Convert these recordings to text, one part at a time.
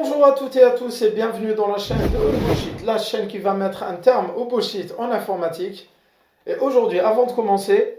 Bonjour à toutes et à tous et bienvenue dans la chaîne de All Bullshit, la chaîne qui va mettre un terme au bullshit en informatique. Et aujourd'hui, avant de commencer,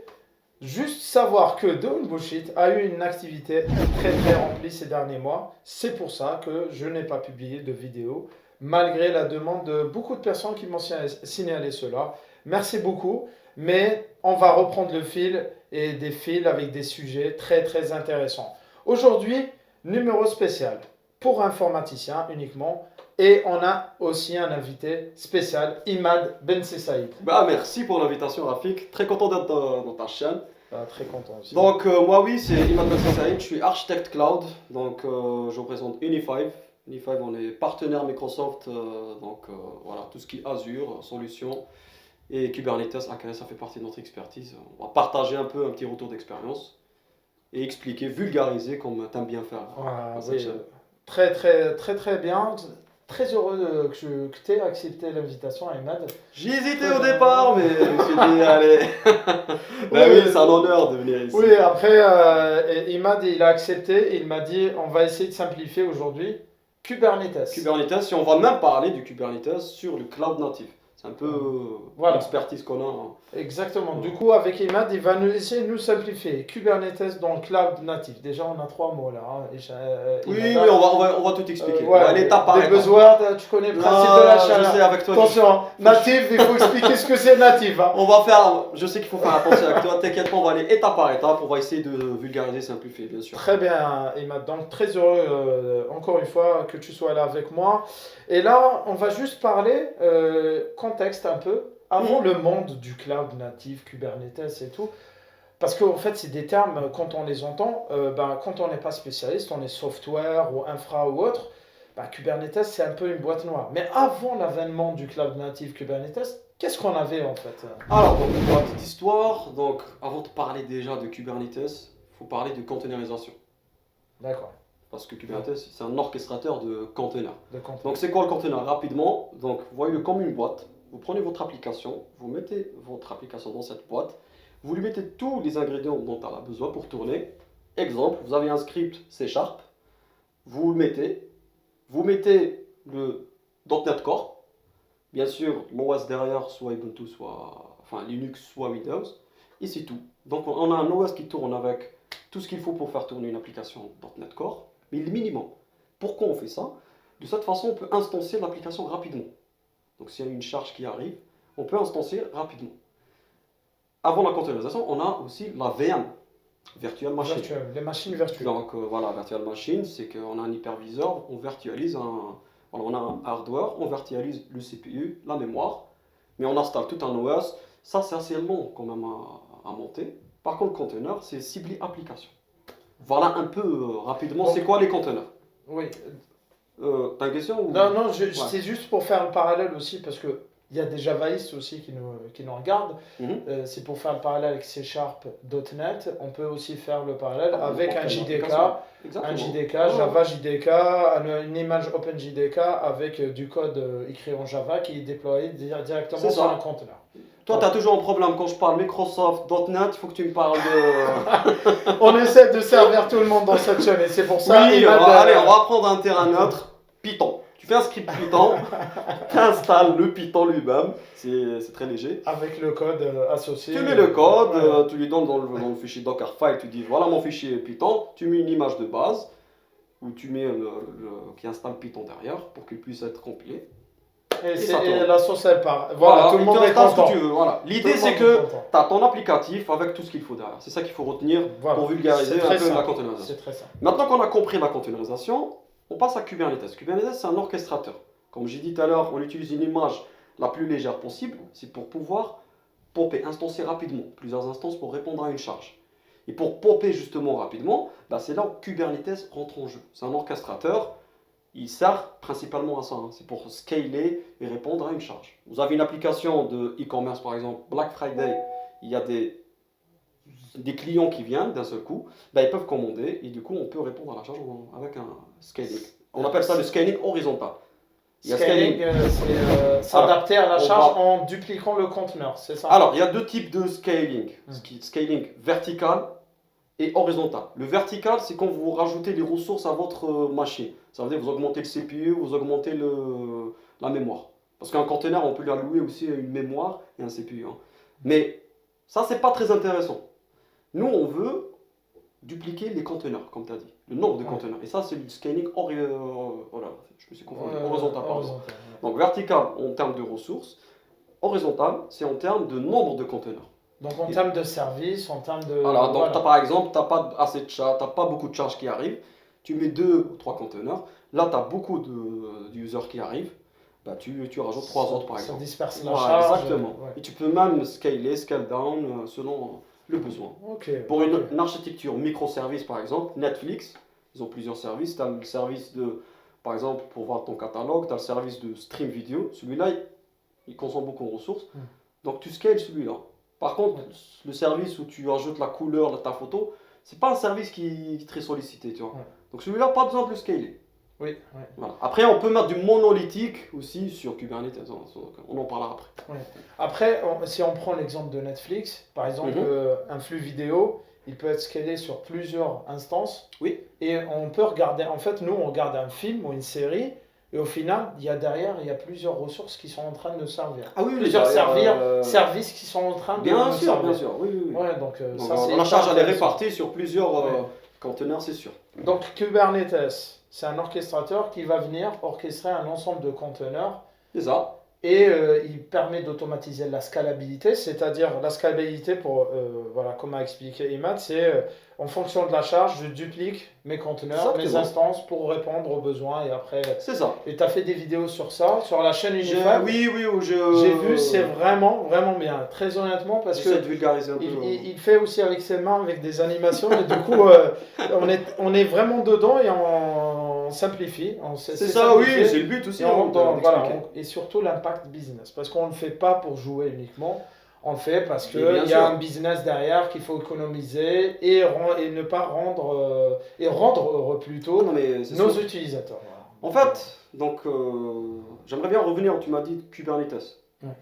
juste savoir que The All Bullshit a eu une activité très remplie ces derniers mois. C'est pour ça que je n'ai pas publié de vidéo, malgré la demande de beaucoup de personnes qui m'ont signalé cela. Merci beaucoup, mais on va reprendre le fil et des fils avec des sujets très intéressants. Aujourd'hui, numéro spécial pour informaticiens uniquement. Et on a aussi un invité spécial, Imad Ben Saïd. Merci pour l'invitation, Rafik. Très content d'être dans ta chaîne. Très content aussi. Donc, moi, oui, c'est Imad Ben Saïd. Je suis architecte cloud. Donc, je représente Uni5. Uni5, on est partenaire Microsoft. Voilà, tout ce qui est Azure, solutions et Kubernetes, AKS, ça fait partie de notre expertise. On va partager un petit retour d'expérience et expliquer, vulgariser comme tu aimes bien faire. Oui, très bien. Très heureux que tu aies accepté l'invitation, Imad. J'y hésitais au départ, mais je me suis dit, allez. Oui, c'est un honneur de venir ici. Oui, après, Imad, il a accepté. Il m'a dit, on va essayer de simplifier aujourd'hui Kubernetes. Kubernetes, et on va même parler du Kubernetes sur le cloud natif. C'est un peu l'expertise qu'on a. Exactement. Du coup, avec Imad, il va essayer de nous simplifier. Kubernetes dans le cloud natif. Déjà, on a 3 mots là. Oui, on va tout expliquer. L'étape par étape. Buzzwords, tu connais le principe de la chaîne. Je sais, avec toi. Attention, natif, il faut expliquer ce que c'est natif. On va je sais qu'il faut faire attention avec toi. T'inquiète pas, on va aller étape par étape. On va essayer de vulgariser, simplifier, bien sûr. Très bien, Imad. Donc, très heureux, encore une fois, que tu sois là avec moi. Et là, on va juste parler contexte un peu. Avant le monde du cloud natif, Kubernetes et tout, parce qu'en fait, c'est des termes, quand on les entend, quand on n'est pas spécialiste, on est software ou infra ou autre, Kubernetes, c'est un peu une boîte noire. Mais avant l'avènement du cloud natif Kubernetes, qu'est-ce qu'on avait en fait? Alors, pour la petite histoire, donc, avant de parler déjà de Kubernetes, il faut parler de containerisation. D'accord. Parce que Kubernetes, c'est un orchestrateur de containers. Donc, c'est quoi le container? Rapidement, donc, voyez-le comme une boîte. Vous prenez votre application, vous mettez votre application dans cette boîte, vous lui mettez tous les ingrédients dont elle a besoin pour tourner. Exemple, vous avez un script C#, vous mettez le .NET Core, bien sûr l'OS derrière, soit Ubuntu, soit Linux, soit Windows, et c'est tout. Donc on a un OS qui tourne avec tout ce qu'il faut pour faire tourner une application .NET Core, mais le minimum. Pourquoi on fait ça? De cette façon, on peut instancier l'application rapidement. Donc s'il y a une charge qui arrive, on peut instancier rapidement. Avant la containerisation, on a aussi la VM, Virtual Machine. Les machines virtuelles. Donc voilà, Virtual Machine, c'est qu'on a un hyperviseur, on virtualise on a un hardware, on virtualise le CPU, la mémoire, mais on installe tout un OS. Ça, c'est assez long quand même à monter. Par contre, le container, c'est ciblé application. Voilà un peu rapidement, c'est quoi les containers? Oui. T'as une question ou... Non, c'est juste pour faire le parallèle aussi, parce que il y a des javaïstes aussi qui nous regardent. C'est pour faire le parallèle avec C#, .NET. On peut aussi faire le parallèle avec un JDK. Un JDK, Java JDK, une image OpenJDK avec du code écrit en Java qui est déployé directement sur un conteneur. Toi, tu as toujours un problème quand je parle Microsoft, .NET, il faut que tu me parles de... On essaie de servir tout le monde dans cette chaîne et c'est pour ça... Oui, allez, on va prendre un terrain neutre, Python. Tu fais un script Python, tu installes le Python lui-même, c'est très léger. Avec le code associé. Tu mets le code, tu lui donnes dans le fichier Dockerfile, tu dis voilà mon fichier Python, tu mets une image de base, où tu mets qui installe Python derrière pour qu'il puisse être compilé. Et la sauce elle part. Voilà, tout le monde est content. Ce que tu veux, voilà. L'idée c'est que tu as ton applicatif avec tout ce qu'il faut derrière. C'est ça qu'il faut retenir pour vulgariser un peu la containerisation. C'est très simple. Maintenant qu'on a compris la containerisation, on passe à Kubernetes. Kubernetes c'est un orchestrateur. Comme j'ai dit tout à l'heure, on utilise une image la plus légère possible. C'est pour pouvoir pomper, instancier rapidement. Plusieurs instances pour répondre à une charge. Et pour pomper justement rapidement, c'est là où Kubernetes rentre en jeu. C'est un orchestrateur. Il sert principalement à ça, c'est pour scaler et répondre à une charge. Vous avez une application de e-commerce par exemple, Black Friday, il y a des clients qui viennent d'un seul coup, ils peuvent commander et du coup on peut répondre à la charge avec un scaling. On appelle ça le scaling horizontal. Scaling, c'est s'adapter à la charge en dupliquant le conteneur, c'est ça? Alors il y a deux types de scaling. Scaling vertical et horizontal. Le vertical, c'est quand vous rajoutez les ressources à votre machine. Ça veut dire que vous augmentez le CPU, vous augmentez la mémoire. Parce qu'un conteneur, on peut lui allouer aussi une mémoire et un CPU. Hein. Mais ça, c'est pas très intéressant. Nous, on veut dupliquer les conteneurs, comme tu as dit, le nombre de conteneurs. Et ça, c'est du scaling voilà, je me suis confondu. Horizontal, pardon. Horizontal, Donc vertical en termes de ressources, horizontal, c'est en termes de nombre de conteneurs. Donc en termes de service, en termes de... Voilà, donc par exemple, tu n'as pas assez de charge, tu n'as pas beaucoup de charges qui arrivent, tu mets 2 ou 3 conteneurs, là tu as beaucoup d'users qui arrivent, bah, tu rajoutes 3 autres par exemple. Ça disperse la Voilà, charge. exactement. Ouais. Et tu peux même scaler, scale down selon le besoin. Pour une architecture microservice par exemple, Netflix, ils ont plusieurs services. Tu as le service de, par exemple, pour voir ton catalogue, tu as le service de stream vidéo. Celui-là, il consomme beaucoup de ressources. Donc tu scales celui-là. Par contre, le service où tu ajoutes la couleur de ta photo, c'est pas un service qui est très sollicité, tu vois. Donc celui-là, pas besoin de le scaler. Oui. Voilà. Après, on peut mettre du monolithique aussi sur Kubernetes. On en parlera après. Après, si on prend l'exemple de Netflix, par exemple, un flux vidéo, il peut être scalé sur plusieurs instances. Oui. Et on peut regarder, en fait, nous, on regarde un film ou une série, et au final, il y a plusieurs ressources qui sont en train de servir. Ah oui, plusieurs services qui sont en train de servir. Bien sûr, oui. Ouais, donc ça, la charge, elle est répartie sur plusieurs conteneurs, c'est sûr. Donc Kubernetes, c'est un orchestrateur qui va venir orchestrer un ensemble de conteneurs. C'est ça. Et il permet d'automatiser la scalabilité, c'est-à-dire la scalabilité, voilà, comme a expliqué Imad, c'est en fonction de la charge, je duplique mes conteneurs, mes instances pour répondre aux besoins et après. C'est ça. Et tu as fait des vidéos sur ça, sur la chaîne Unifab. Oui, j'ai vu, c'est vraiment bien, très honnêtement, parce que de vulgariser un peu. Il fait aussi avec ses mains, avec des animations, et du coup, on est vraiment dedans et on simplifie. C'est ça, oui, c'est le but aussi. Et surtout l'impact business, parce qu'on ne le fait pas pour jouer uniquement, on le fait parce qu'il y a un business derrière qu'il faut économiser et ne pas rendre, et rendre heureux plutôt nos utilisateurs. En fait, donc, j'aimerais bien revenir, tu m'as dit Kubernetes. Un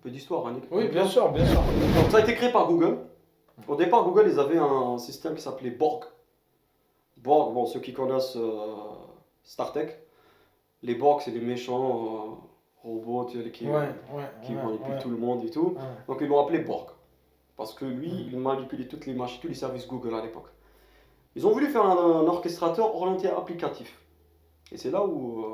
peu d'histoire, Annick. Oui, bien sûr. Donc, ça a été créé par Google. Au départ, Google, ils avaient un système qui s'appelait Borg. Borg, bon, ceux qui connaissent Star Trek, les Borg, c'est des méchants robots qui manipulent tout le monde et tout. Donc, ils l'ont appelé Borg. Parce que lui, il manipulait toutes les machines, tous les services Google à l'époque. Ils ont voulu faire un orchestrateur orienté applicatif. Et c'est là où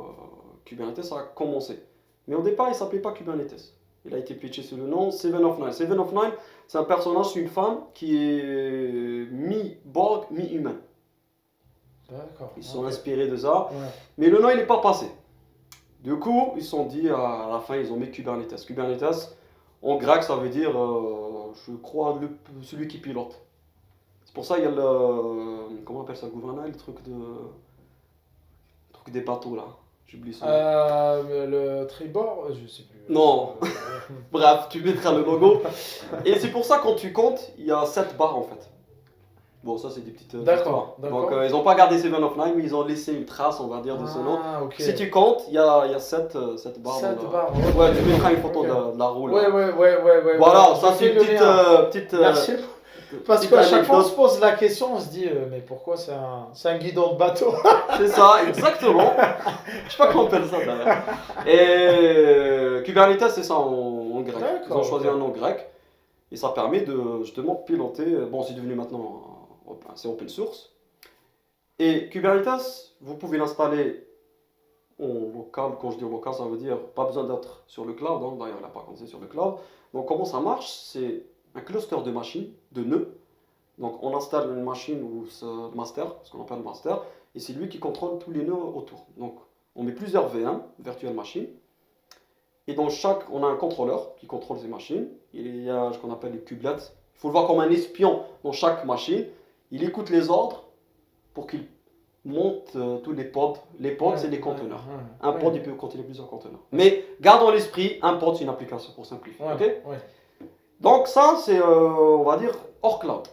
Kubernetes a commencé. Mais au départ, il ne s'appelait pas Kubernetes. Il a été pitché sous le nom Seven of Nine. Seven of Nine, c'est un personnage, c'est une femme qui est mi-Borg, mi-humain. D'accord. Ils sont inspirés de ça. Mais le nom, il n'est pas passé. Du coup, ils se sont dit, à la fin, ils ont mis Kubernetes. Kubernetes, en grec, ça veut dire, je crois, celui qui pilote. C'est pour ça qu'il y a le... Comment on appelle ça, gouvernail, le truc des bateaux, là. J'oublie ça. Le tribord, je sais plus. Non. Bref, tu mettras le logo. Et c'est pour ça, quand tu comptes, il y a 7 barres en fait. Bon, ça c'est des petites histoires. Donc ils n'ont pas gardé Seven of Nine, mais ils ont laissé une trace, on va dire, de ce nom. Okay. Si tu comptes, il y a 7 barres. 7 barres. Ouais, tu mettras une photo de la roue. Ouais. Voilà, ça c'est une petite... Merci. Parce qu'à chaque fois on se pose la question, on se dit mais pourquoi c'est un guidon de bateau? C'est ça, exactement. Je sais pas comment on appelle ça d'ailleurs. Et Kubernetes, c'est ça en grec. Ils ont choisi un nom grec et ça permet de justement piloter. Bon, c'est devenu maintenant, c'est open source. Et Kubernetes, vous pouvez l'installer en local. Quand je dis local, ça veut dire pas besoin d'être sur le cloud. Hein. D'ailleurs, il n'a pas commencé sur le cloud. Donc comment ça marche? C'est un cluster de machines, de nœuds. Donc on installe une machine ou le master, ce qu'on appelle le master, et c'est lui qui contrôle tous les nœuds autour. Donc on met plusieurs VM, virtual machines, et dans chaque, on a un contrôleur qui contrôle ces machines. Il y a ce qu'on appelle les kubelets. Il faut le voir comme un espion dans chaque machine. Il écoute les ordres pour qu'il monte tous les pods. Les pods, c'est des conteneurs. Un pod, il peut contenir plusieurs conteneurs. Mais gardons l'esprit, un pod, c'est une application pour simplifier. Donc ça, c'est, on va dire, hors cloud.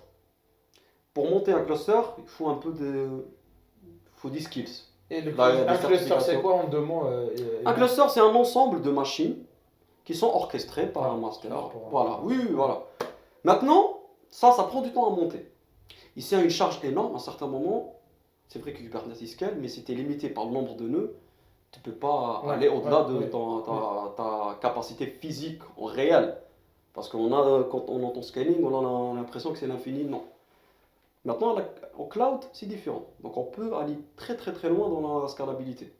Pour monter un cluster, il faut un peu des skills. Et un cluster, c'est quoi en 2 mots Un cluster, c'est un ensemble de machines qui sont orchestrées par un master. Voilà. Maintenant, ça prend du temps à monter. Ici, à une charge énorme, à un certain moment, c'est vrai que Kubernetes scale, mais c'était limité par le nombre de nœuds. Tu ne peux pas Ouais, aller au-delà de ouais, ta capacité physique en réel. Parce quand on entend scaling, on a l'impression que c'est l'infini. Non. Maintenant, au cloud, c'est différent. Donc, on peut aller très très très loin dans la scalabilité.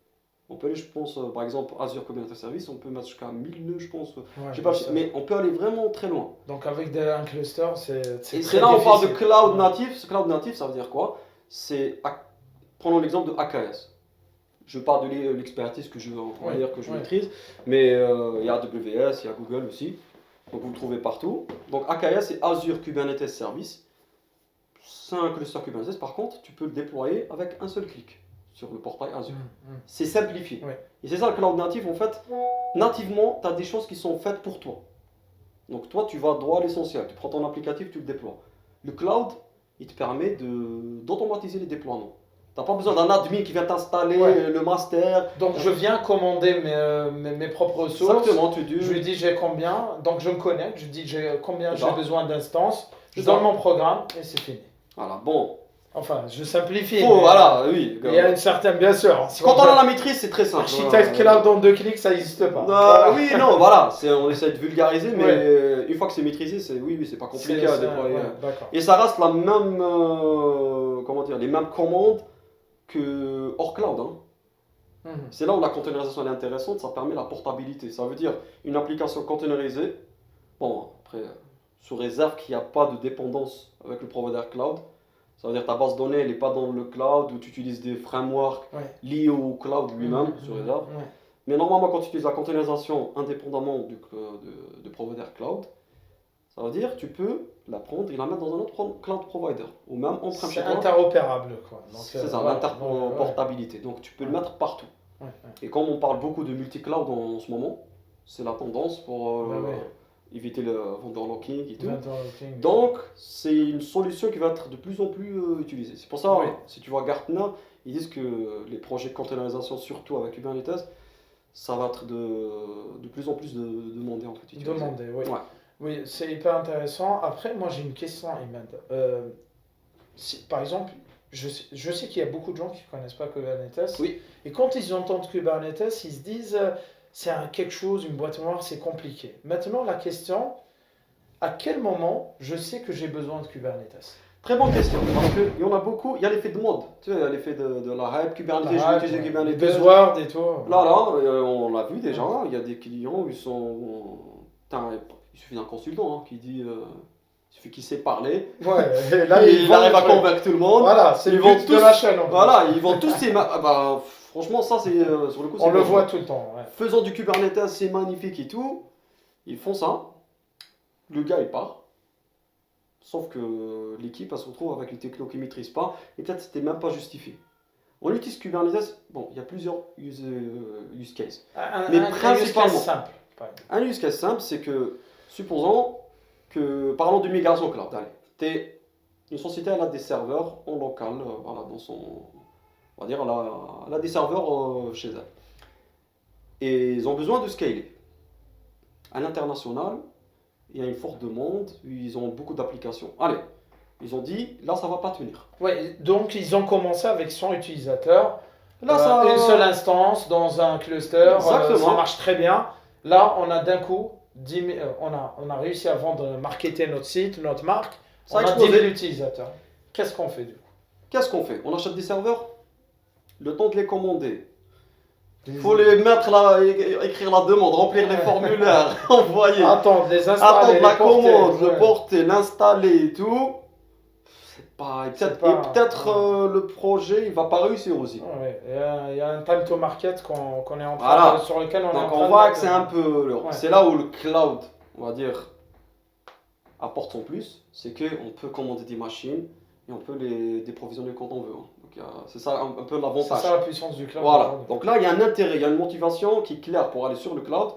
On peut aller, je pense, par exemple, Azure Kubernetes Service, on peut mettre jusqu'à 1000 nœuds, je pense. ouais, Je sais pas, ça. mais on peut aller vraiment très loin. Donc avec un cluster, c'est Et très c'est là où on parle de difficile. cloud Ouais. natif. Ce cloud natif, ça veut dire quoi? Prenons l'exemple de AKS. Je parle de l'expertise que on va Ouais, dire que je ouais. maîtrise, mais il y a AWS, il y a Google aussi. Donc vous le trouvez partout. Donc AKS, c'est Azure Kubernetes Service. C'est un cluster Kubernetes, par contre, tu peux le déployer avec un seul clic sur le portail Azure. C'est simplifié. Ouais. Et c'est ça le cloud natif, en fait. Nativement, tu as des choses qui sont faites pour toi. Donc toi, tu vas droit à l'essentiel. Tu prends ton applicatif, tu le déploies. Le cloud, il te permet d'automatiser les déploiements. Tu n'as pas besoin d'un admin qui vient t'installer Ouais. le master. Donc je viens commander mes propres ressources. Exactement, tu dis. Je lui dis j'ai combien. Donc je me connecte. Je dis combien C'est j'ai ça. besoin d'instances. Je C'est ça. donne mon programme et c'est fini. Voilà, bon. Enfin, je simplifie. Faut, mais voilà, oui. il y a une certaine, bien sûr. Quand on a la maîtrise, c'est très simple. Architecte cloud en 2 clics, ça n'existe pas. Oui, non, voilà, on essaie de vulgariser, mais Ouais. une fois que c'est maîtrisé, c'est pas compliqué C'est à ça, déployer. ouais, d'accord. Et ça reste la même, comment dire, les mêmes commandes que hors cloud. Hein. Mhm. C'est là où la containerisation est intéressante, ça permet la portabilité. Ça veut dire une application containerisée, bon, après, sous réserve qu'il n'y a pas de dépendance avec le provider cloud. Ça veut dire que ta base de données, elle n'est pas dans le cloud où tu utilises des frameworks Ouais. liés au cloud lui-même, Mhm, sous mhm, réserve. ouais. Mais normalement, quand tu utilises la containerisation indépendamment de provider cloud, ça veut dire que tu peux la prendre et la mettre dans un autre cloud provider. Ou même on prend C'est chez toi. interopérable, quoi. Donc, C'est ça, voilà. l'interportabilité. Donc tu peux le Ouais. mettre partout. Ouais, ouais. Et comme on parle beaucoup de multi-cloud en ce moment, c'est la tendance pour Ouais. éviter le vendor locking et tout. Vendor locking. Donc, c'est une solution qui va être de plus en plus utilisée. C'est pour ça, Oui. si tu vois Gartner, ils disent que les projets de containerisation, surtout avec Kubernetes, ça va être de plus en plus demandé en fait. utilisé. Demandé, oui. Ouais. Oui, c'est hyper intéressant. Après, moi j'ai une question, Imad. Par exemple, je sais qu'il y a beaucoup de gens qui ne connaissent pas Kubernetes. Oui. Et quand ils entendent Kubernetes, ils se disent c'est quelque chose, une boîte noire, c'est compliqué. Maintenant, la question, à quel moment je sais que j'ai besoin de Kubernetes? Très bonne question, parce qu'il y en a beaucoup, il y a l'effet de mode, tu sais, il y a l'effet de la hype, Kubernetes, je vais utiliser Les Kubernetes. buzzwords et tout. Là, on l'a vu déjà, il y a des clients, ils sont... Putain, il suffit d'un consultant hein, qui dit... il suffit qu'il sait parler, Ouais, et là, il arrive à convaincre tout le monde. Voilà, c'est le Ils vont but de tous- la chaîne. En fait. Voilà, ils vont tous ces... franchement, ça, c'est sur le coup, c'est On le bon. voit tout le temps. Ouais. Faisant du Kubernetes, c'est magnifique et tout, ils font ça, le gars, il part. Sauf que l'équipe, elle se retrouve avec une techno qu'ils ne maîtrisent pas, et peut-être c'était même pas justifié. On utilise Kubernetes, bon, il y a plusieurs use cases. Mais Un use principalement, case simple. par exemple. un use case simple, c'est que, supposons que, parlons de migration cloud, allez, une société, elle a des serveurs en local, voilà, dans son, on va dire, elle a des serveurs chez elle. Et ils ont besoin de scaler. À l'international, il y a une forte demande, ils ont beaucoup d'applications. Allez, ils ont dit, là, ça va pas tenir. Ouais, donc ils ont commencé avec 100 utilisateurs, Là, une seule instance dans un cluster, Exactement. ça marche très bien. Là, on a d'un coup, 10 000, on a réussi à vendre, marketer notre site, notre marque, Ça a on a 10 explosé. 000 utilisateurs. Qu'est-ce qu'on fait du coup? Qu'est-ce qu'on fait? On achète des serveurs, le temps de les commander. Il faut les mettre là, écrire la demande, remplir les formulaires, envoyer. Attendre, les installer, Attendre la les porter, commande, le ouais. porter, l'installer et tout. C'est pas. Et C'est peut-être pas- le projet il va pas réussir aussi. Ouais, il y a un time to market qu'on est en train Voilà. sur lequel on est en Donc train on de voit mettre- que c'est un peu. Ouais. C'est là où le cloud, on va dire, apporte son plus. C'est qu'on peut commander des machines et on peut les déprovisionner quand on veut. hein. Donc c'est ça un peu C'est l'avantage. ça la puissance du cloud. Voilà. aujourd'hui. Donc là, il y a un intérêt, il y a une motivation qui est claire pour aller sur le cloud.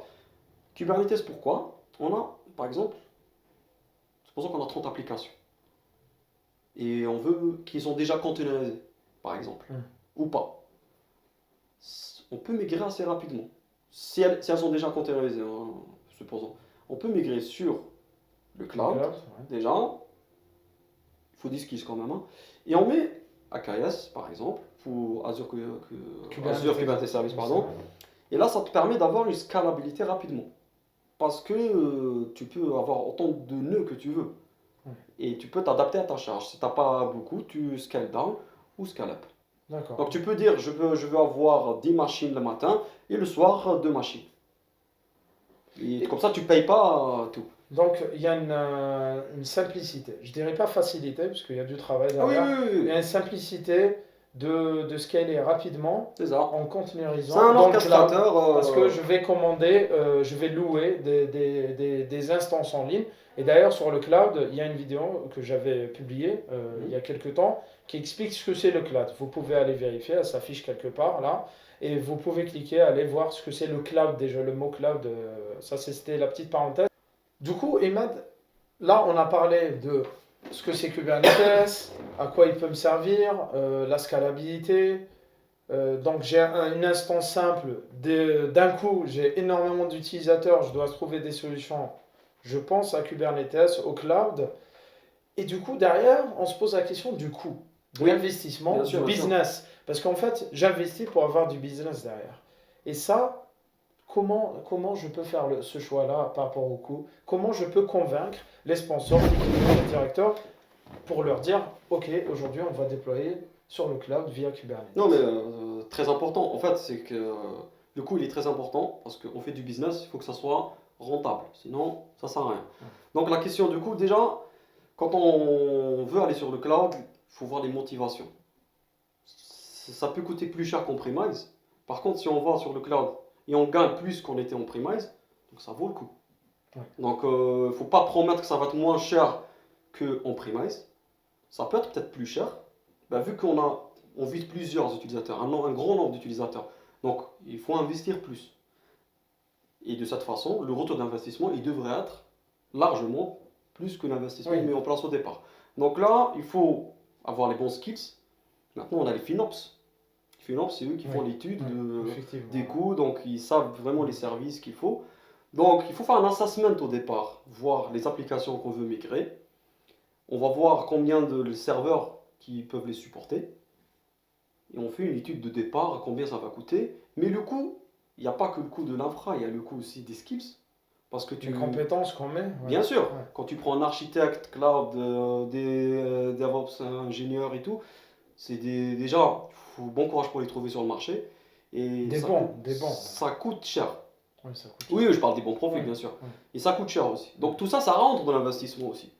Kubernetes, pourquoi? On a, par exemple, supposons qu'on a 30 applications. Et on veut qu'ils sont déjà containerisées, par exemple. Ou pas. On peut migrer assez rapidement. Si elles sont déjà containerisées, hein, supposons. On peut migrer sur le cloud, Cloud, ouais. déjà. Il faut 10 skills quand même, hein. Et on met AKS par exemple, pour Azure Kubernetes Service, pardon. Et là, ça te permet d'avoir une scalabilité rapidement. Parce que tu peux avoir autant de nœuds que tu veux. Et tu peux t'adapter à ta charge. Si tu n'as pas beaucoup, tu scale down ou scale up. D'accord. Donc tu peux dire, je veux avoir 10 machines le matin et le soir 2 machines. Et comme ça, tu ne payes pas tout. Donc, il y a une simplicité. Je dirais pas facilité, parce qu'il y a du travail Ah oui, derrière. oui, Il oui, y a une simplicité de scaler rapidement c'est ça. en C'est containerisant un dans le cloud. orchestrateur. Parce que je vais commander, je vais louer des instances en ligne. Et d'ailleurs, sur le cloud, il y a une vidéo que j'avais publiée il y a quelques temps qui explique ce que c'est le cloud. Vous pouvez aller vérifier, elle s'affiche quelque part là. Et vous pouvez cliquer, aller voir ce que c'est le cloud déjà. Le mot cloud, ça c'était la petite parenthèse. Du coup, Imad, là, on a parlé de ce que c'est Kubernetes, à quoi il peut me servir, la scalabilité. Donc, j'ai une instance simple. D'un coup, j'ai énormément d'utilisateurs. Je dois trouver des solutions. Je pense à Kubernetes, au cloud. Et du coup, derrière, on se pose la question du coût, de Oui, l'investissement, bien du sûr, bien sûr. business. Parce qu'en fait, j'investis pour avoir du business derrière. Et ça, comment je peux faire ce choix-là par rapport au coût? Comment je peux convaincre les sponsors, les clients, les directeurs pour leur dire, OK, aujourd'hui, on va déployer sur le cloud via Kubernetes. Non, mais très important. En fait, c'est que le coût, il est très important parce qu'on fait du business, il faut que ça soit rentable. Sinon, ça sert à rien. Donc, la question du coût, déjà, quand on veut aller sur le cloud, il faut voir les motivations. Ça peut coûter plus cher qu'en premise. Par contre, si on va sur le cloud et on gagne plus qu'on était en premise, donc ça vaut le coup. Ouais. Donc, il ne faut pas promettre que ça va être moins cher qu'en premise. Ça peut être peut-être plus cher. Ben, vu on vise plusieurs utilisateurs, un grand nombre d'utilisateurs. Donc, il faut investir plus. Et de cette façon, le retour d'investissement, il devrait être largement plus que l'investissement Oui. mis en place au départ. Donc là, il faut avoir les bons skills. Maintenant, on a les FinOps. Les FinOps, c'est eux qui font l'étude des coûts, donc ils savent vraiment les services qu'il faut. Donc, il faut faire un assessment au départ, voir les applications qu'on veut migrer. On va voir combien de serveurs qui peuvent les supporter. Et on fait une étude de départ, combien ça va coûter. Mais le coût, il n'y a pas que le coût de l'infra, il y a le coût aussi des skills. Parce que Les compétences qu'on met. Bien sûr, quand tu prends un architecte cloud, des DevOps ingénieurs et tout, c'est déjà, il faut bon courage pour les trouver sur le marché. Et Des bons. Ça coûte cher. Ouais, ça coûte Oui, je parle des bons profils, bien sûr. Et ça coûte cher aussi. Donc tout ça, ça rentre dans l'investissement aussi.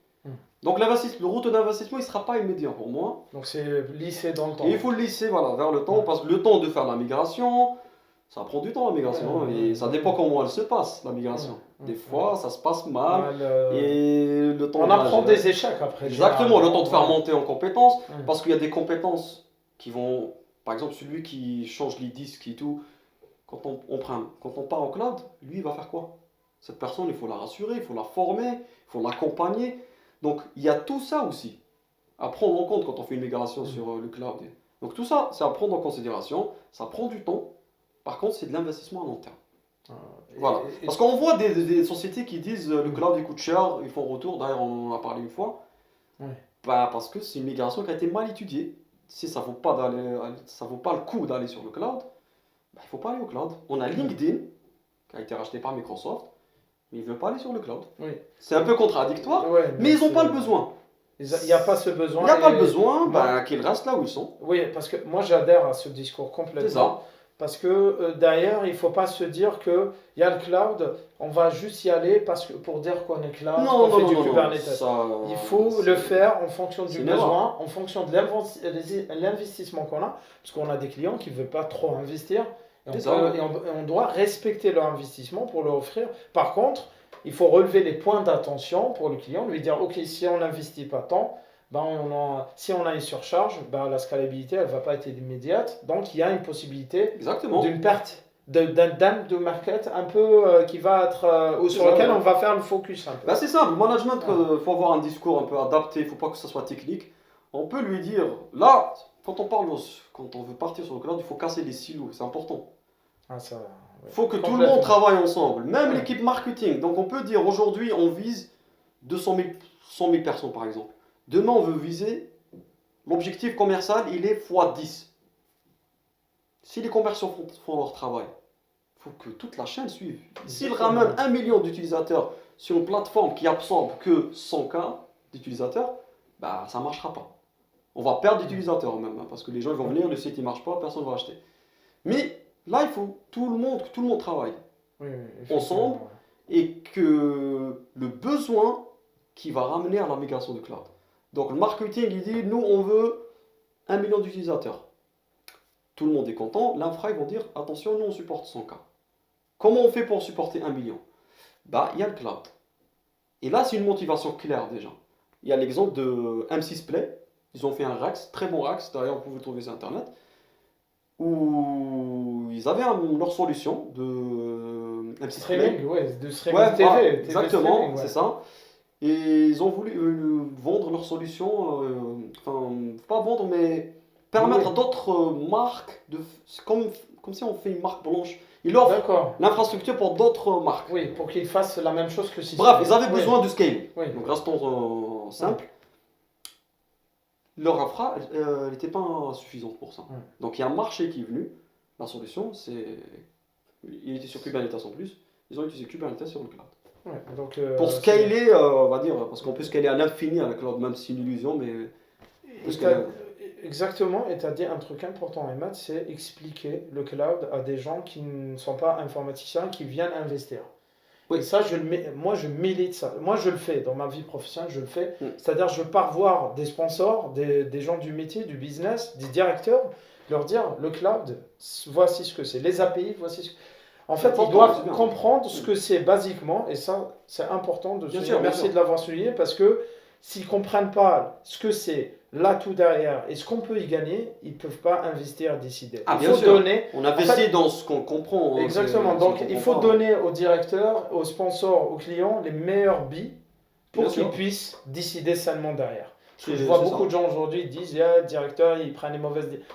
Donc le retour d'investissement, il ne sera pas immédiat pour moi. Donc c'est lissé dans le temps. Et il faut le lisser vers le temps, parce que le temps de faire la migration, ça prend du temps la migration, et ça dépend comment elle se passe, la migration. Des fois, ça se passe mal, et le temps... On apprend des échecs après. Exactement, le temps de faire monter en compétences, parce qu'il y a des compétences qui vont... Par exemple, celui qui change les disques et tout, quand on part en cloud, lui, il va faire quoi? Cette personne, il faut la rassurer, il faut la former, il faut l'accompagner. Donc, il y a tout ça aussi à prendre en compte quand on fait une migration sur le cloud. Donc, tout ça, c'est à prendre en considération. Ça prend du temps. Par contre, c'est de l'investissement à long terme. Voilà. Parce qu'on voit des sociétés qui disent le cloud il coûte cher, ils font retour. D'ailleurs, on en a parlé une fois. Bah, parce que c'est une migration qui a été mal étudiée. Si ça ne vaut pas le coup d'aller sur le cloud, bah, il ne faut pas aller au cloud. On a LinkedIn, qui a été racheté par Microsoft, mais ils ne veulent pas aller sur le cloud. C'est un peu contradictoire, mais ils n'ont pas le besoin. Il n'y a pas ce besoin. Il n'y a pas le besoin, qu'ils restent là où ils sont. Oui, parce que moi j'adhère à ce discours complètement. C'est ça. Parce que derrière, il ne faut pas se dire qu'il y a le cloud, on va juste y aller pour dire qu'on est cloud, qu'on fait du Kubernetes. Il faut le faire en fonction du besoin, en fonction de l'investissement qu'on a, parce qu'on a des clients qui ne veulent pas trop investir, et on doit respecter leur investissement pour leur offrir. Par contre, il faut relever les points d'attention pour le client, lui dire, OK, si on n'investit pas tant, si on a une surcharge, la scalabilité, elle ne va pas être immédiate. Donc, il y a une possibilité d'une perte d'un dump de market un peu qui va être sur lequel on va faire le focus un peu. C'est simple, le management, il faut avoir un discours un peu adapté, il ne faut pas que ça soit technique. On peut lui dire, là, quand on veut partir sur le cloud, il faut casser les silos, c'est important. Il faut que tout le monde travaille ensemble, même l'équipe marketing. Donc on peut dire aujourd'hui, on vise 100 000 personnes par exemple. Demain, on veut viser l'objectif commercial, il est x10. Si les commerciaux font leur travail, il faut que toute la chaîne suive. S'ils ramènent 1 million d'utilisateurs sur une plateforme qui absorbe que 100 k d'utilisateurs, bah, ça ne marchera pas. On va perdre d'utilisateurs même, hein, parce que les gens ils vont venir, le site ne marche pas, personne ne va acheter. Mais là, il faut que tout le monde travaille ensemble et que le besoin qui va ramener à la migration du cloud. Donc le marketing, il dit, nous, on veut 1 million d'utilisateurs. Tout le monde est content. L'infra, ils vont dire, attention, nous, on supporte 100 k. Comment on fait pour supporter 1 million? Bah, il y a le cloud. Et là, c'est une motivation claire déjà. Il y a l'exemple de M6 Play. Ils ont fait un Rax, très bon Rax, d'ailleurs, vous pouvez le trouver sur Internet, où ils avaient leur solution de M6 Play. De streaming TV. Voilà, TV exactement, streaming, c'est ça. Et ils ont voulu vendre leur solution, enfin, pas vendre, mais permettre à d'autres marques, c'est comme si on fait une marque blanche. Ils offrent l'infrastructure pour d'autres marques. Oui, pour qu'ils fassent la même chose que si. Bref, ils avaient besoin de scale. Donc restons simple. Leur infra, elle n'était pas suffisante pour ça. Donc il y a un marché qui est venu. La solution, il était sur Kubernetes en plus. Ils ont utilisé Kubernetes sur le cloud. Pour scaler, on va dire, parce qu'on peut scaler à l'infini avec le cloud, même si c'est une illusion, mais. Exactement, et tu as dit un truc important, Emad, c'est expliquer le cloud à des gens qui ne sont pas informaticiens, qui viennent investir. Et ça, moi, je milite ça. Moi, je le fais dans ma vie professionnelle, je le fais. C'est-à-dire, je pars voir des sponsors, des gens du métier, du business, des directeurs, leur dire, le cloud, voici ce que c'est. Les API, voici ce que... En fait, ils doivent comprendre ce que c'est basiquement, et ça, c'est important de souligner. Merci de l'avoir souligné, parce que s'ils ne comprennent pas ce que c'est, l'atout derrière et ce qu'on peut y gagner, ils ne peuvent pas investir, décider. Il faut donner. On investit dans ce qu'on comprend. Exactement. Donc, il faut donner aux directeurs, aux sponsors, aux clients les meilleurs billes pour qu'ils puissent décider sainement derrière. Parce que je vois beaucoup de gens aujourd'hui qui disent, les directeurs, ils prennent les mauvaises décisions.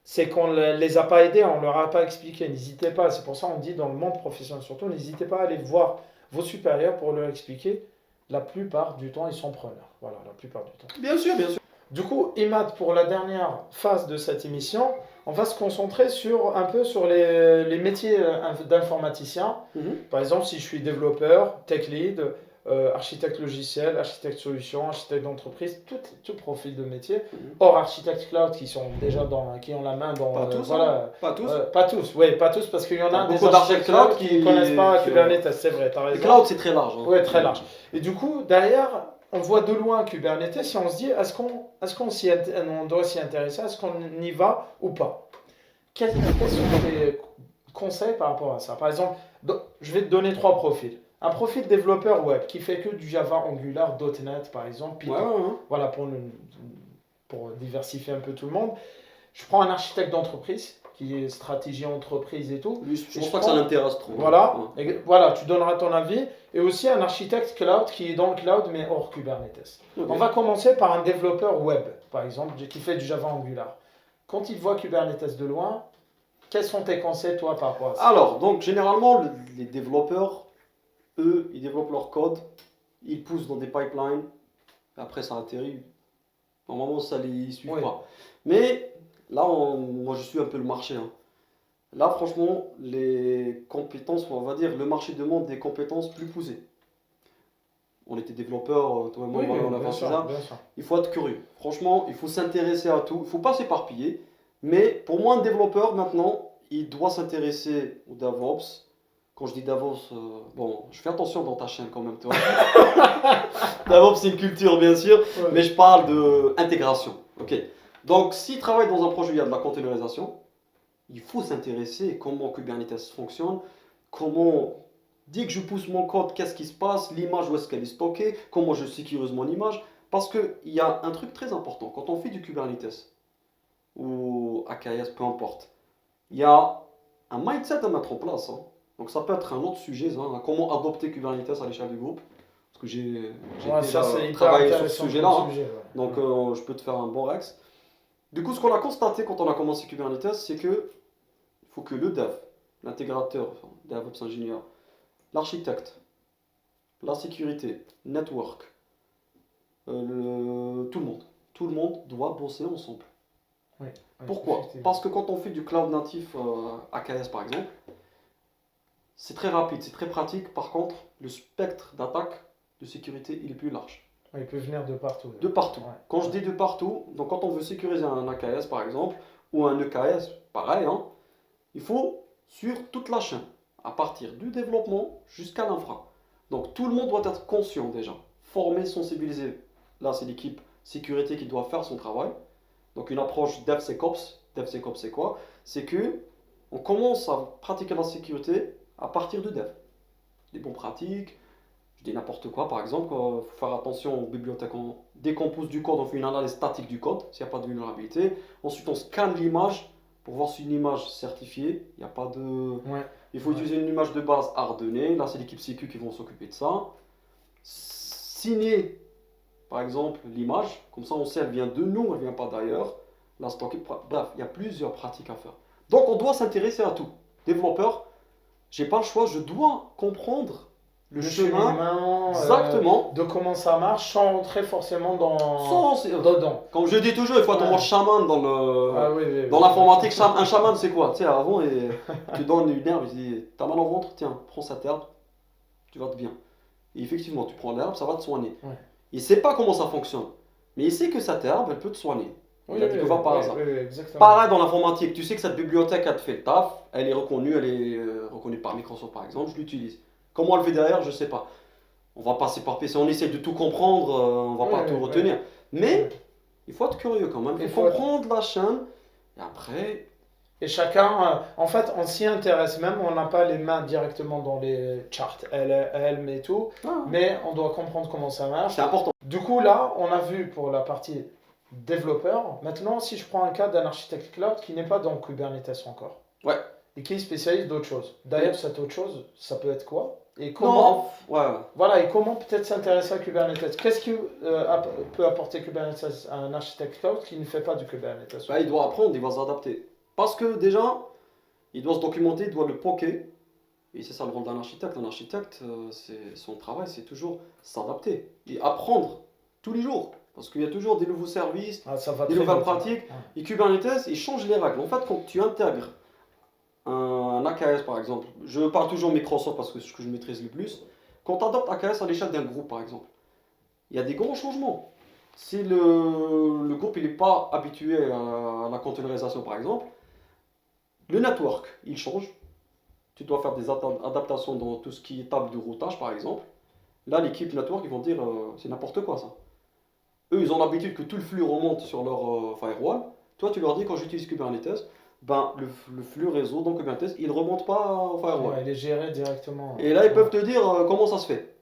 C'est qu'on ne les a pas aidés, on ne leur a pas expliqué. N'hésitez pas. C'est pour ça qu'on dit dans le monde professionnel surtout, n'hésitez pas à aller voir vos supérieurs pour leur expliquer. La plupart du temps, ils sont preneurs. Voilà, la plupart du temps. Bien sûr, bien sûr. Du coup, Emad, pour la dernière phase de cette émission, on va se concentrer un peu sur les métiers d'informaticien. Par exemple, si je suis développeur, tech lead, architecte logiciel, architecte solution, architecte d'entreprise, tout profil de métier. Hors architecte cloud qui sont déjà qui ont la main dans... Pas tous, pas tous. Pas tous, oui, pas tous, parce qu'il y en a des architectes cloud qui ne connaissent pas Kubernetes, c'est vrai, tu as raison. Le cloud, c'est très large. Oui, très large. Et du coup, derrière, on voit de loin Kubernetes et on se dit, est-ce qu'on doit s'y intéresser, est-ce qu'on y va ou pas? Quels sont tes conseils par rapport à ça? Par exemple, je vais te donner 3 profils. Un profil développeur web qui fait que du Java, Angular, .NET par exemple, Python. Voilà, pour diversifier un peu tout le monde. Je prends un architecte d'entreprise qui est stratégie entreprise et tout. Je pense pas que ça l'intéresse trop. Voilà, tu donneras ton avis. Et aussi un architecte cloud qui est dans le cloud mais hors Kubernetes. On va commencer par un développeur web, par exemple, qui fait du Java Angular. Quand il voit Kubernetes de loin, quels sont tes conseils, toi, par rapport à ça? Alors, donc, généralement, les développeurs, eux, ils développent leur code, ils poussent dans des pipelines, après ça atterrit. Normalement, ça ne les suit pas. Mais là, moi, je suis un peu le marché. Là, franchement, les compétences, on va dire, le marché demande des compétences plus poussées. On était développeurs, toi et moi, on a fait ça. Il faut être curieux. Franchement, il faut s'intéresser à tout. Il ne faut pas s'éparpiller. Mais pour moi, un développeur, maintenant, il doit s'intéresser au DevOps. Quand je dis DevOps, bon, je fais attention dans ta chaîne quand même, toi. DevOps, c'est une culture, bien sûr. Mais je parle d'intégration. Donc, s'il travaille dans un projet où il y a de la containerisation, il faut s'intéresser à comment Kubernetes fonctionne, comment, dès que je pousse mon code, qu'est-ce qui se passe, l'image, où est-ce qu'elle est stockée, comment je sécurise mon image. Parce qu'il y a un truc très important, quand on fait du Kubernetes, ou AKS, peu importe, il y a un mindset à mettre en place. Donc ça peut être un autre sujet, comment adopter Kubernetes à l'échelle du groupe. Parce que j'ai déjà travaillé sur ce sujet-là. Donc je peux te faire un bon rex. Du coup, ce qu'on a constaté quand on a commencé Kubernetes, c'est que il faut que le dev, l'intégrateur, DevOps ingénieur, l'architecte, la sécurité, network, tout le monde. Tout le monde doit bosser ensemble. Oui, oui, Pourquoi? effectivement. Parce que quand on fait du cloud natif AKS par exemple, c'est très rapide, c'est très pratique. Par contre, le spectre d'attaque de sécurité, il est plus large. Oui, il peut venir de partout. De partout. Ouais. Quand je dis de partout, donc quand on veut sécuriser un AKS par exemple, ou un EKS, pareil, hein, il faut sur toute la chaîne, à partir du développement jusqu'à l'infra. Donc tout le monde doit être conscient déjà, formé, sensibilisé. Là, c'est l'équipe sécurité qui doit faire son travail. Donc une approche DevSecOps. DevSecOps, c'est quoi? C'est que on commence à pratiquer la sécurité à partir de dev. Des bonnes pratiques, je dis n'importe quoi, par exemple, il faut faire attention aux bibliothèques. On décompose du code, on fait une analyse statique du code, s'il n'y a pas de vulnérabilité. Ensuite, on scanne l'image pour voir si une image certifiée, il n'y a pas de... Ouais. Il faut Ouais. utiliser une image de base hardenée. Là, c'est l'équipe Sécu qui vont s'occuper de ça. Signer, par exemple, l'image. Comme ça, on sait elle vient de nous, elle ne vient pas d'ailleurs. La stocker. Bref, il y a plusieurs pratiques à faire. Donc, on doit s'intéresser à tout. Développeur, j'ai pas le choix, je dois comprendre le chemin cheminement, exactement. de comment ça marche sans rentrer forcément Sans- dedans. Comme je dis toujours, il faut être en Ouais. mode chaman dans le. Ah oui, oui, Dans oui. l'informatique, un chaman c'est quoi? Tu sais, avant, tu donnes une herbe, il dit t'as mal au ventre, tiens, prends cette herbe, tu vas te bien. Et effectivement, tu prends l'herbe, ça va te soigner. Ouais. Il sait pas comment ça fonctionne, mais il sait que cette herbe, elle peut te soigner. Oui, Il a oui, découvert oui, par oui, hasard. oui, oui, exactement. Pareil dans l'informatique, tu sais que cette bibliothèque a te fait le taf, elle est reconnue, reconnue par Microsoft par exemple, je l'utilise. Comment elle le fait derrière, je sais pas. On va passer par PC, on essaie de tout comprendre, on va Oui, pas oui, tout oui. retenir. Mais Oui. il faut être curieux quand même, il Il faut faut être- comprendre la chaîne, et après, Et chacun, en fait, on s'y intéresse même, on n'a pas les mains directement dans les charts LLM et tout, ah, mais on doit comprendre comment ça marche. c'est important. Du coup, là, on a vu pour la partie développeur. Maintenant, si je prends un cas d'un architecte cloud qui n'est pas dans Kubernetes encore, Ouais. et qui est spécialiste d'autre chose. D'ailleurs, cette autre chose, ça peut être quoi? Et Non, comment, ouais. voilà, et comment peut-être s'intéresser à Kubernetes? Qu'est-ce qui peut apporter Kubernetes à un architecte cloud qui ne fait pas du Kubernetes? Bah, il doit apprendre, il va s'adapter. Parce que déjà, il doit se documenter, il doit le poker. Et c'est ça le rôle d'un architecte. Un architecte, son travail, c'est toujours s'adapter et apprendre tous les jours. Parce qu'il y a toujours des nouveaux services, Ah, ça va des très nouvelles vite, hein. pratiques. Ouais. Et Kubernetes, il change les règles. En fait, quand tu intègres un AKS par exemple, je parle toujours Microsoft parce que c'est ce que je maîtrise le plus. Quand tu adoptes AKS à l'échelle d'un groupe par exemple, il y a des grands changements. Si le groupe n'est pas habitué à la containerisation par exemple, le network il change. Tu dois faire des adaptations dans tout ce qui est table de routage par exemple. Là, l'équipe network ils vont dire c'est n'importe quoi ça. Eux, ils ont l'habitude que tout le flux remonte sur leur firewall. Toi, tu leur dis quand j'utilise Kubernetes, ben, le flux réseau dans Kubernetes, il ne remonte pas au firewall. Ouais, il est géré directement. Et là, ils Ouais. peuvent te dire comment ça se fait.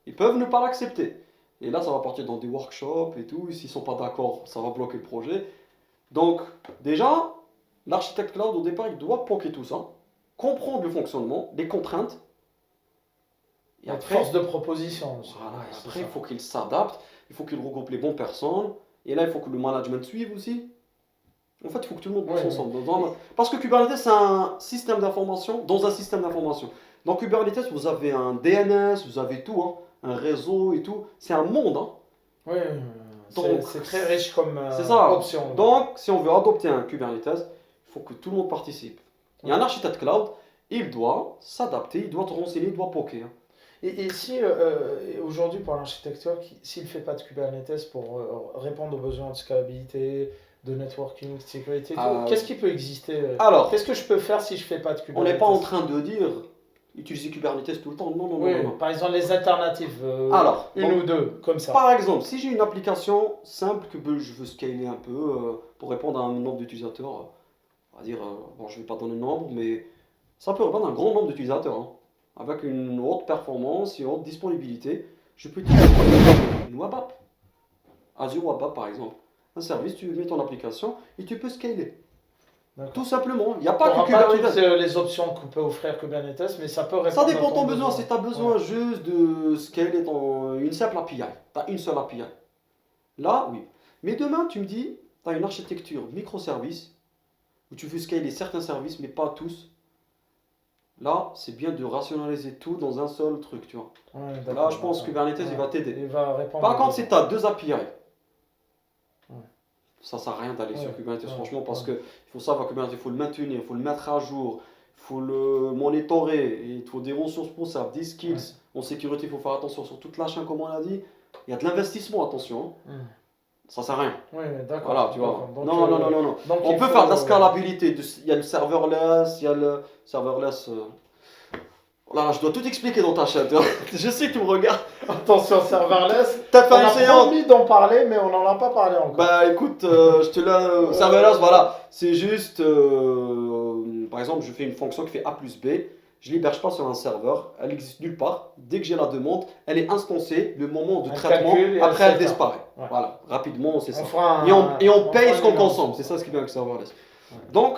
Ils peuvent ne pas l'accepter. Et là, ça va partir dans des workshops et tout. S'ils ne sont pas d'accord, ça va bloquer le projet. Donc, déjà, l'architecte cloud, au départ, il doit poker tout ça, comprendre le fonctionnement, les contraintes. Et Être après, force de proposition aussi. voilà, et C'est après, il ça. faut qu'il s'adapte, il faut qu'il regroupe les bonnes personnes. Et là, il faut que le management suive aussi. En fait, il faut que tout le monde bosse Ouais, ensemble. Parce que Kubernetes, c'est un système d'information dans un système d'information. Dans Kubernetes, vous avez un DNS, vous avez tout, hein, un réseau et tout. C'est un monde. Hein. Oui, Donc, c'est très riche comme C'est ça. option. Donc, si on veut adopter un Kubernetes, il faut que tout le monde participe. Et un architecte cloud, il doit s'adapter, il doit te renseigner, il doit poker. Hein. Et si aujourd'hui, pour l'architecture, s'il ne fait pas de Kubernetes pour répondre aux besoins de scalabilité, de networking, de sécurité, et tout, qu'est-ce qui peut exister Alors, qu'est-ce que je peux faire si je ne fais pas de on Kubernetes? n'est pas en train de dire utiliser Kubernetes tout le temps. Non, non, Oui, non, non. par exemple, les alternatives, Alors, une donc, ou deux, comme ça. par exemple, si j'ai une application simple que je veux scaler un peu pour répondre à un nombre d'utilisateurs, on va dire, bon, je ne vais pas donner le nombre, mais ça peut répondre à un grand nombre d'utilisateurs. Hein. Avec une haute performance et une haute disponibilité, je peux utiliser une web app. Azure Web App par exemple. Un service, tu mets ton application et tu peux scaler. D'accord. Tout simplement. Il n'y a Tu pas n'auras que pas Kubernetes. toutes les options que peut offrir Kubernetes, mais ça peut répondre Ça dépend à de ton ton besoin. besoin. Si tu as besoin Ouais. juste de scaler une simple API, tu as une seule API. Là, oui. Mais demain, tu me dis, tu as une architecture microservice où tu veux scaler certains services, mais pas tous. Là, c'est bien de rationaliser tout dans un seul truc, tu vois. Ouais, Là, d'accord, je pense que d'accord. Kubernetes, il va t'aider. Il va répondre Par aux contre, si besoins. tu as deux API, Ouais. ça sert à rien d'aller sur Ouais, Kubernetes, ouais, franchement, parce ouais. que il faut savoir que Kubernetes, il faut le maintenir, il faut le mettre à jour, il faut le monitorer, et il faut des ressources pour ça, des Ouais. skills. En sécurité, il faut faire attention sur toute la chaîne, comme on l'a dit. Il y a de l'investissement, attention, hein. Hmm. Ça sert à rien. Oui, d'accord, Voilà, tu d'accord. vois. Non, non, non, non, non. Donc On il peut faire de la faut. scalabilité. Il y a le serverless, il y a le serverless. Oh là là, je dois tout expliquer dans ta chaîne, tu vois. Je sais que tu me regardes. Attention, serverless. T'as On fait une a séance. promis d'en parler, mais on n'en a pas parlé encore. Bah écoute, je te la. Serverless, voilà. C'est juste. Par exemple, je fais une fonction qui fait A plus B. Je l'héberge pas sur un serveur. Elle existe nulle part. Dès que j'ai la demande, elle est instancée. Le moment de Un traitement, calcul et après un elle setup. disparaît. Ouais. Voilà, rapidement, c'est ça. On fera Et on on paye fera ce une qu'on nuance. consomme. C'est ça ce qui vient avec serverless. Ouais. Donc,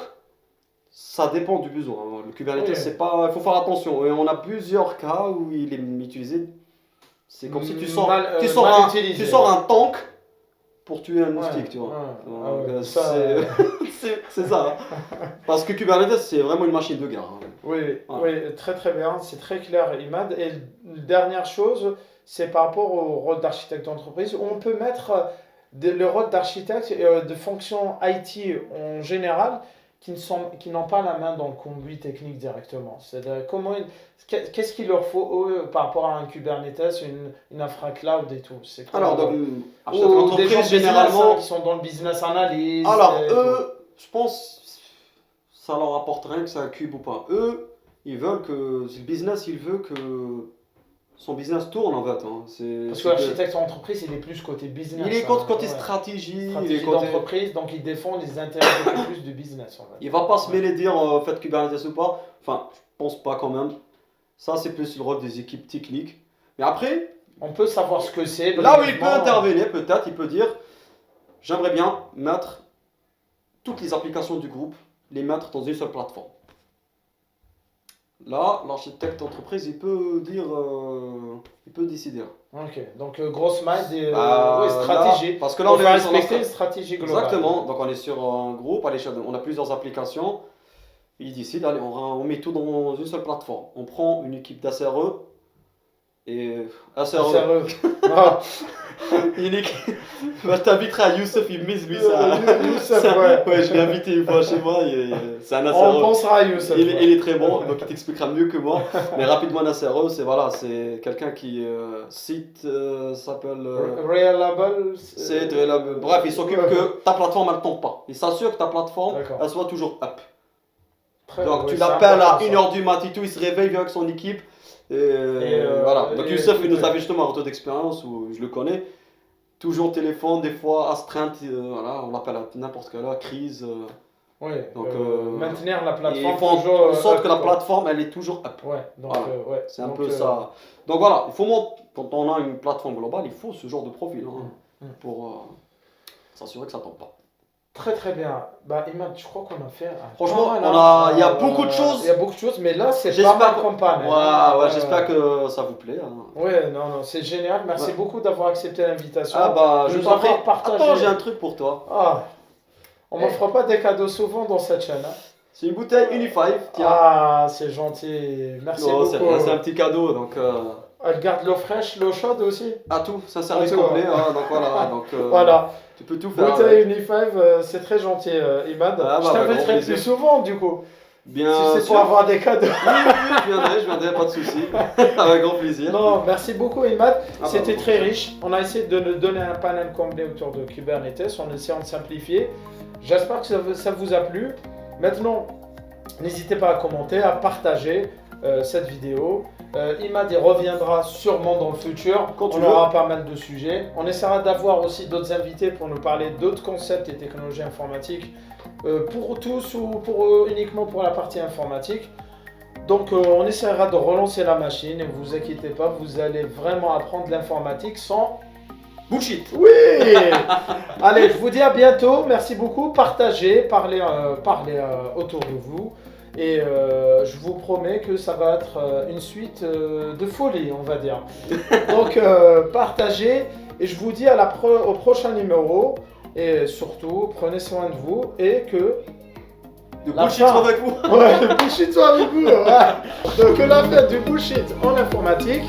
ça dépend du besoin, hein. Le Kubernetes, Oui. c'est pas. Il faut faire attention. Et on a plusieurs cas où il est utilisé. C'est comme si tu sors, Mal, tu sors mal un, utilisé. tu sors un tank pour tuer un Ouais, moustique, tu vois. ouais. Donc, Ah ouais, ça, c'est ça, hein. Parce que Kubernetes, c'est vraiment une machine de guerre, hein. oui, Voilà. oui, très très bien, c'est très clair, Imad. Et dernière chose, c'est par rapport au rôle d'architecte d'entreprise, où on peut mettre le rôle d'architecte de fonction IT en général qui n'ont pas la main dans le conduit technique directement. C'est-à-dire, qu'est-ce qu'il leur faut eux, par rapport à un Kubernetes, une infra cloud et tout. C'est quoi Alors, leur donc, rôle? architecte Ou des gens d'entreprise, business, généralement. qui sont dans le business analyst Alors, et tout. eux, je pense, ça leur apporte rien que c'est un cube ou pas. Eux, ils veulent que. Le business, il veut que son business tourne en fait, hein. Parce que C'est l'architecte d'entreprise, il est plus côté business. il est Hein, côté ouais. stratégie, il Stratégie est côté. d'entreprise, donc il défend les intérêts beaucoup plus du business. En fait. Il va pas se mêler dire faites Kubernetes ou pas. Enfin, je pense pas quand même. Ça, c'est plus le rôle des équipes techniques. Mais après, On peut savoir ce que c'est. là où il peut brièvement. intervenir, peut-être, il peut dire j'aimerais bien mettre toutes les applications du groupe, les mettre dans une seule plateforme. Là, l'architecte d'entreprise, il peut dire, il peut décider. Ok, donc grosse maille, Là, stratégie. parce que là, On on va est sur la respecter une stratégie globale. Exactement. Donc, on est sur un groupe, à l'échelle on a plusieurs applications. Il décide, allez, on met tout dans une seule plateforme. On prend une équipe d'ACRE et ACRE. Sérieux. Ah, Une équipe. Bah, je t'inviterai à Youssef, il mise lui ça. Youssef, Ça- ouais. ouais, je l'ai invité une fois chez moi. C'est un On ACRE. pensera à Youssef. Il, ouais. il est très bon, donc il t'expliquera mieux que moi. Mais rapidement, un ACRE, c'est voilà, c'est quelqu'un qui site s'appelle. Reliable. Bref, il s'occupe Ouais. que ta plateforme elle tombe pas. Il s'assure que ta plateforme D'accord. elle soit toujours up. Très- Donc ouais, tu c'est l'appelles à important, 1h du mat et tout, il se réveille, il vient avec son équipe. Et, Et, voilà. Donc et Youssef, il nous écoutez. avait justement un retour d'expérience où je le connais. Toujours téléphone, des fois astreinte, voilà, on l'appelle à n'importe quelle heure, crise. Oui, Donc, maintenir la Et plateforme il faut toujours. en sorte que la up, plateforme elle est toujours up. Ouais, donc Voilà. ouais. C'est un Donc, peu ça. Donc voilà, il faut quand on a une plateforme globale, il faut ce genre de profil hein, pour s'assurer que ça tombe pas. Très très bien. Bah Imad, je crois qu'on a fait. Franchement, pas mal, hein. il y a beaucoup de choses. Il y a beaucoup de choses, mais là c'est pas J'espère mal que- campagne. Ouais, j'espère que ça vous plaît, hein. Ouais, non, c'est génial. Merci Ouais. beaucoup d'avoir accepté l'invitation. Ah bah, de je nous vous en prie. avoir partagé. Attends, j'ai un truc pour toi. Ah, on Eh. m'offre pas des cadeaux souvent dans cette chaîne. Hein. C'est une bouteille Unifive, tiens. Ah, c'est gentil. Merci Non, c'est beaucoup. rien, c'est un petit cadeau, donc Elle garde l'eau fraîche, l'eau chaude aussi. à tout, c'est un service À tout, complet, hein. hein, donc voilà, donc Voilà. tu peux tout faire. Bouteille avec. Unifive, c'est très gentil, Imad. Ah, bah, Je bah, grand t'inviterai plaisir. plus souvent du coup. Bien Si c'est sûr. pour avoir des cadeaux. Oui, je viendrai, pas de souci. Avec grand plaisir. Non, merci beaucoup Imad. Ah bah, C'était bon. très riche. On a essayé de nous donner un panel complet autour de Kubernetes en essayant de simplifier. J'espère que ça vous a plu. Maintenant, n'hésitez pas à commenter, à partager cette vidéo. Imad y reviendra sûrement dans le futur. Quand tu On veux. aura pas mal de sujets. On essaiera d'avoir aussi d'autres invités pour nous parler d'autres concepts et technologies informatiques pour tous ou uniquement pour la partie informatique. Donc on essaiera de relancer la machine et ne vous inquiétez pas, vous allez vraiment apprendre l'informatique sans... Bullshit. Oui. Allez, je vous dis à bientôt, merci beaucoup, partagez, parlez autour de vous et je vous promets que ça va être une suite de folie, on va dire. Donc partagez et je vous dis au prochain numéro et surtout prenez soin de vous et que De La bullshit fin. avec vous. Ouais, le bullshit soit avec vous. Ouais. Donc la fête du bullshit en informatique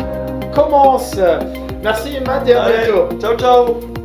commence. Merci Imad et à Allez, bientôt. ciao ciao.